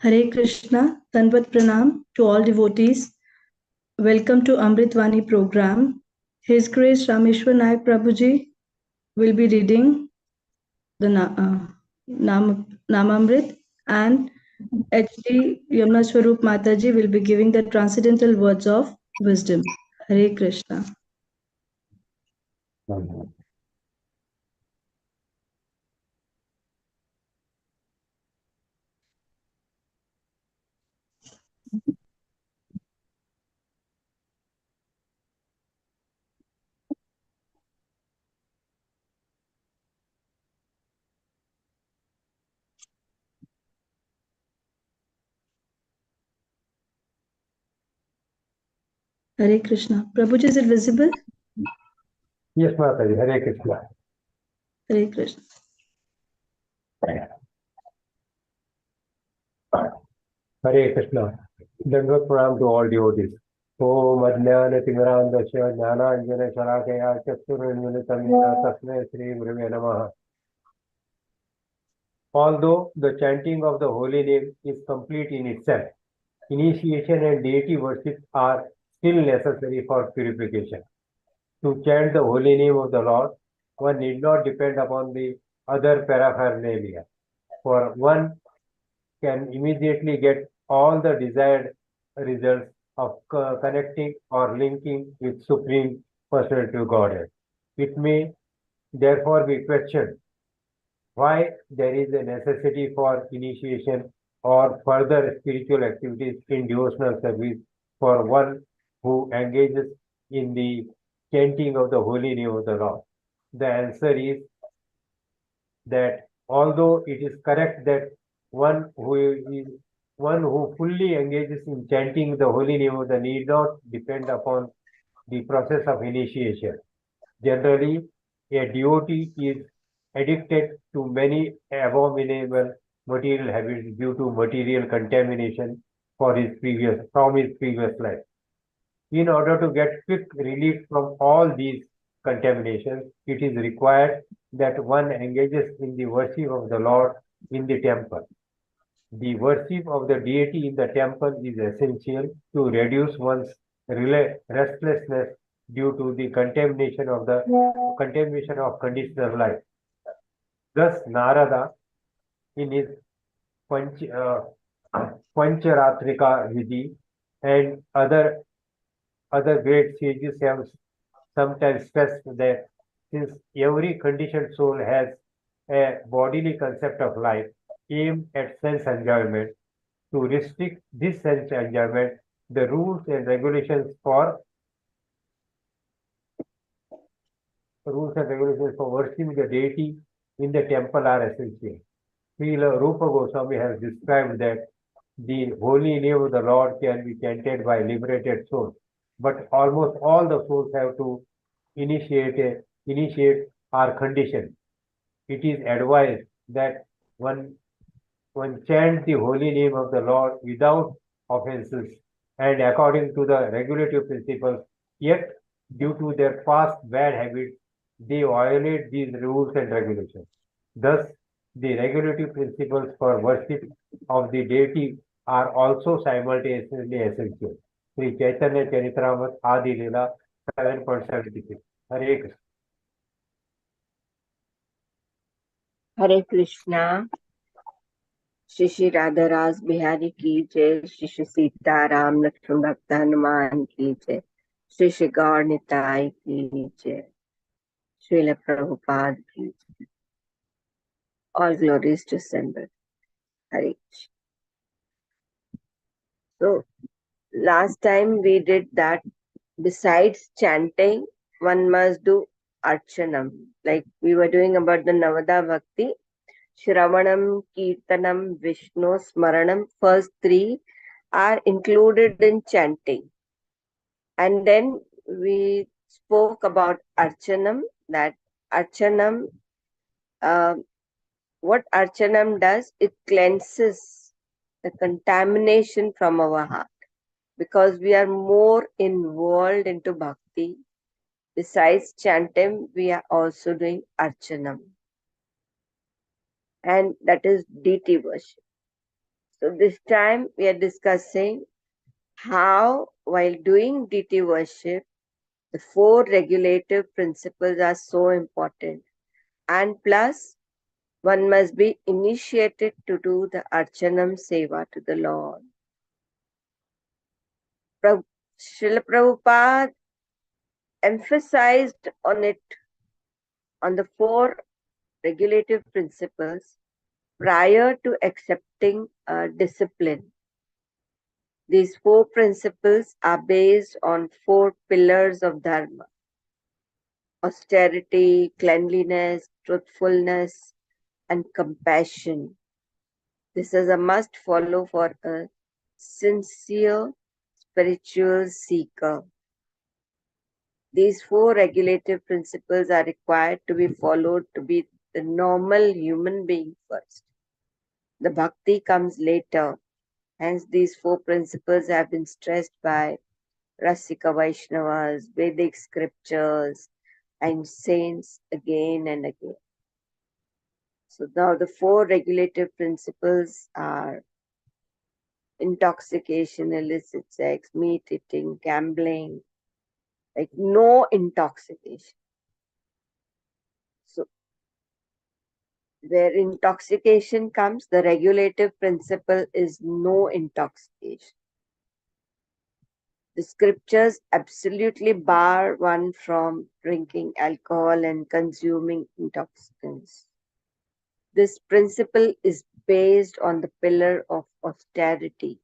Hare Krishna, Tanvat Pranam to all devotees. Welcome to Amrit Vani program. His Grace Rameshwar Nayak Prabhuji will be reading the Namamrit, and HD Yamuna Swarup Mataji will be giving the transcendental words of wisdom. Hare Krishna. Hare Krishna. Prabhuji, is it visible? Yes, Mataji. Hare Krishna. Hare Krishna. Hare Krishna. Dandavat pranam to all devotees. Om Ajnana Timirandasya Jnana Anjana Shalakaya Chakshurunnilitam Yena Tasmai Shri Gurave Namaha. Although the chanting of the holy name is complete in itself, initiation and deity worship are still necessary for purification. To chant the holy name of the Lord, one need not depend upon the other paraphernalia, for one can immediately get all the desired results of connecting or linking with Supreme Personality of Godhead. It may therefore be questioned why there is a necessity for initiation or further spiritual activities in devotional service for one who engages in the chanting of the holy name of the Lord. The answer is that although it is correct that one who fully engages in chanting the holy name of the need not depend upon the process of initiation. Generally, a devotee is addicted to many abominable material habits due to material contamination from his previous life. In order to get quick relief from all these contaminations, it is required that one engages in the worship of the Lord in the temple. The worship of the deity in the temple is essential to reduce one's restlessness due to the contamination of conditional life. Thus, Narada, in his Pancharatrika Vidhi and other great sages have sometimes stressed that since every conditioned soul has a bodily concept of life aimed at sense enjoyment, to restrict this sense enjoyment, the rules and regulations for worshiping the deity in the temple are essential. Srila Rupa Goswami has described that the holy name of the Lord can be chanted by liberated souls, but almost all the souls have to initiate our condition. It is advised that one chant the holy name of the Lord without offenses and according to the regulative principles, yet due to their past bad habits, they violate these rules and regulations. Thus, the regulative principles for worship of the deity are also simultaneously essential. Sri Chaitanya Charitamrita Adi Leela 7.76. Hare Krishna. Hare Krishna. Shri Shri Radha रास बिहारी की जय, श्री श्री सीताराम लक्ष्मण भक्त हनुमान की जय, श्री श्री गौर निताई की जय, श्रील प्रभुपाद की जय. All glories to Sambal. Hare. So last time we did that besides chanting, one must do archanam. Like we were doing about the Navada Bhakti. Shravanam, Kirtanam, Vishnu, Smaranam, first three are included in chanting. And then we spoke about Archanam, that Archanam, what Archanam does, it cleanses the contamination from our heart. Because we are more involved into Bhakti. Besides chanting, we are also doing Archanam. And that is deity worship. So this time we are discussing how, while doing deity worship, the four regulative principles are so important. And plus, one must be initiated to do the Archanam Seva to the Lord. Srila Prabhupada emphasized on the four regulative principles prior to accepting a discipline. These four principles are based on four pillars of Dharma: austerity, cleanliness, truthfulness, and compassion. This is a must follow for a sincere spiritual seeker. These four regulative principles are required to be followed to be the normal human being first. The bhakti comes later. Hence, these four principles have been stressed by Rasika Vaishnavas, Vedic scriptures, and saints again and again. So now the four regulative principles are intoxication, illicit sex, meat eating, gambling, like no intoxication. So where intoxication comes, the regulative principle is no intoxication. The scriptures absolutely bar one from drinking alcohol and consuming intoxicants. This principle is based on the pillar of austerity,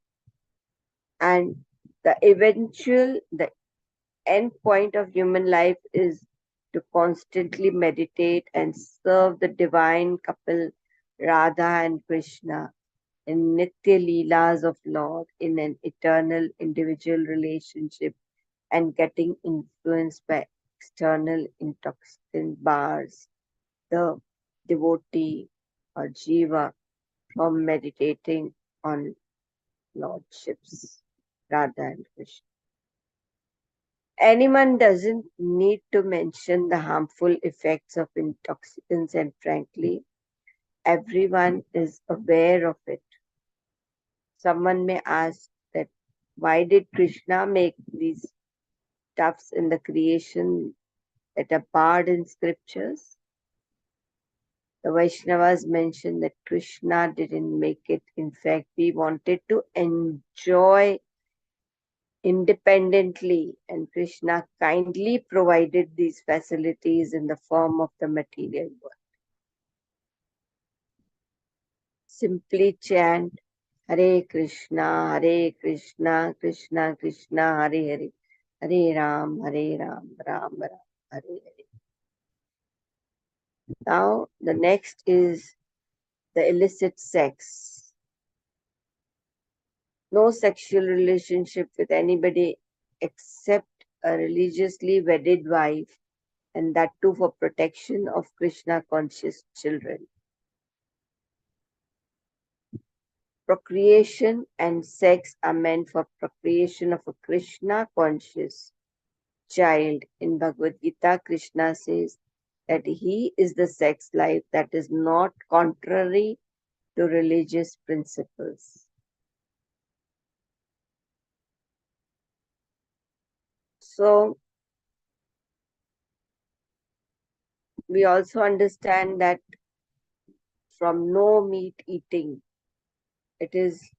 and the end point of human life is to constantly meditate and serve the divine couple Radha and Krishna in Nitya Leelas of Lord in an eternal individual relationship, and getting influenced by external intoxicant bars the devotee or jiva from meditating on lordships Radha and Krishna. Anyone doesn't need to mention the harmful effects of intoxicants, and frankly, everyone is aware of it. Someone may ask that why did Krishna make these stuffs in the creation that are barred in scriptures? The Vaishnavas mention that Krishna didn't make it. In fact, we wanted to enjoy independently, and Krishna kindly provided these facilities in the form of the material world. Simply chant Hare Krishna, Krishna Krishna, Hare Hare, Hare Ram, Ram Ram, Hare Hare. Now, the next is the illicit sex. No sexual relationship with anybody except a religiously wedded wife, and that too for protection of Krishna conscious children. Procreation and sex are meant for procreation of a Krishna conscious child. In Bhagavad Gita, Krishna says that he is the sex life that is not contrary to religious principles. So, we also understand that from no meat eating, it is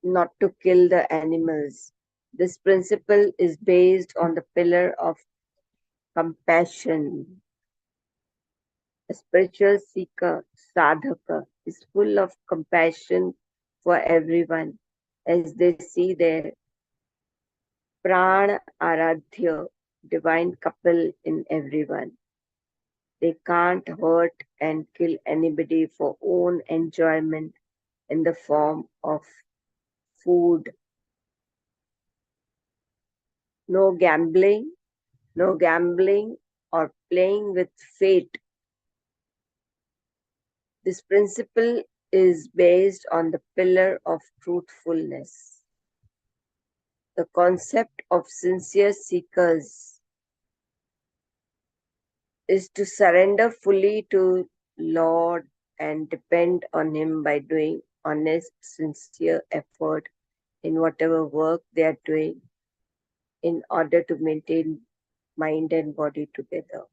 not to kill the animals. This principle is based on the pillar of compassion. A spiritual seeker, sadhaka, is full of compassion for everyone as they see their prana aradhya, divine couple in everyone. They can't hurt and kill anybody for own enjoyment in the form of food. No gambling or playing with fate. This principle is based on the pillar of truthfulness. The concept of sincere seekers is to surrender fully to Lord and depend on Him by doing honest, sincere effort in whatever work they are doing in order to maintain mind and body together,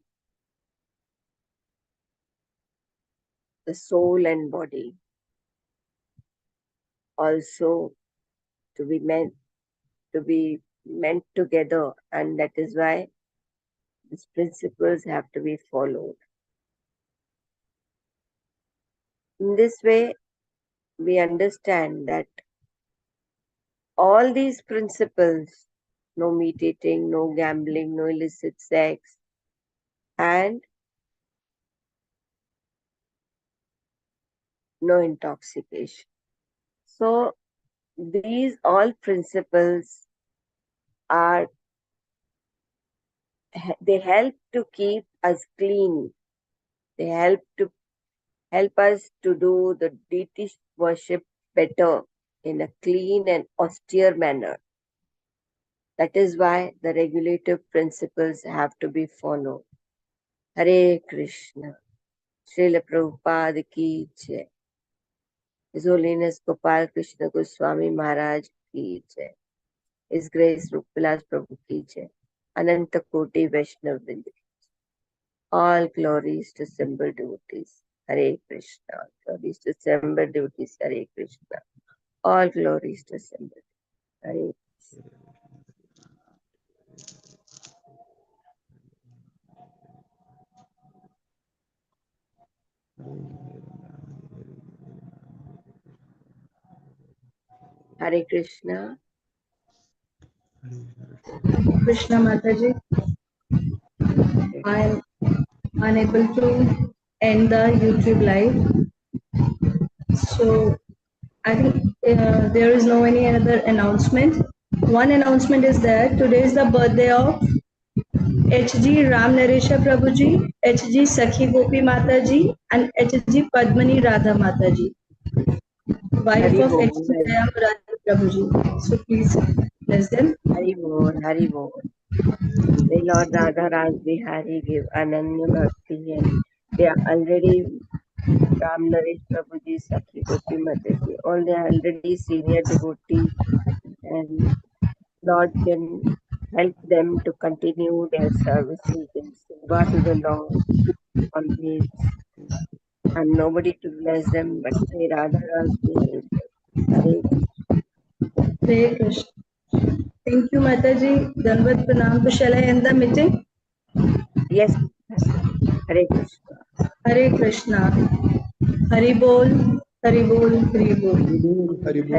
the soul and body also to be meant together, and that is why these principles have to be followed. In this way, we understand that all these principles, no meat eating, no gambling, no illicit sex, and no intoxication. So these all principles are they help to keep us clean. They help us to do the deity worship better in a clean and austere manner. That is why the regulative principles have to be followed. Hare Krishna. Srila Prabhupada ki jai. His Holiness Gopal Krishna Goswami Maharaj ki jai. His Grace Rupalas Prabhu ki jai. Ananta Koti Vaishnav Vrinda. All glories to assembled devotees. Hare Krishna. All glories to assembled devotees. Hare Krishna. All glories to assembled. Hare Krishna. Hare Krishna. Krishna Mataji, I am unable to end the YouTube live. So I think there is no any other announcement. One announcement is that today is the birthday of H.G. Ram Naresha Prabhuji, H.G. Sakhi Gopi Mataji, and H.G. Padmani Radha Mataji, wife Hari of Bol. H.G. Jayam Radha Prabhuji. So please bless them. Hari Bol. Hari Bol. May Lord Radha Raj Bihari give Ananya Bhakti, and they are already Ram Naresh Prabhuji, Sakhi Gopi Mataji, all they are already senior devotees, and Lord can help them to continue their services in Seva to the Lord always, and nobody to bless them but Sri Radha Raj Bihari. Hare Hare Krishna. Thank you, Mataji. Danvat Pranam. So shall I end the meeting? Yes, Hare Krishna. Hare Krishna. Hari Bol, Hari Bol, Hari Bol. Hari Bol.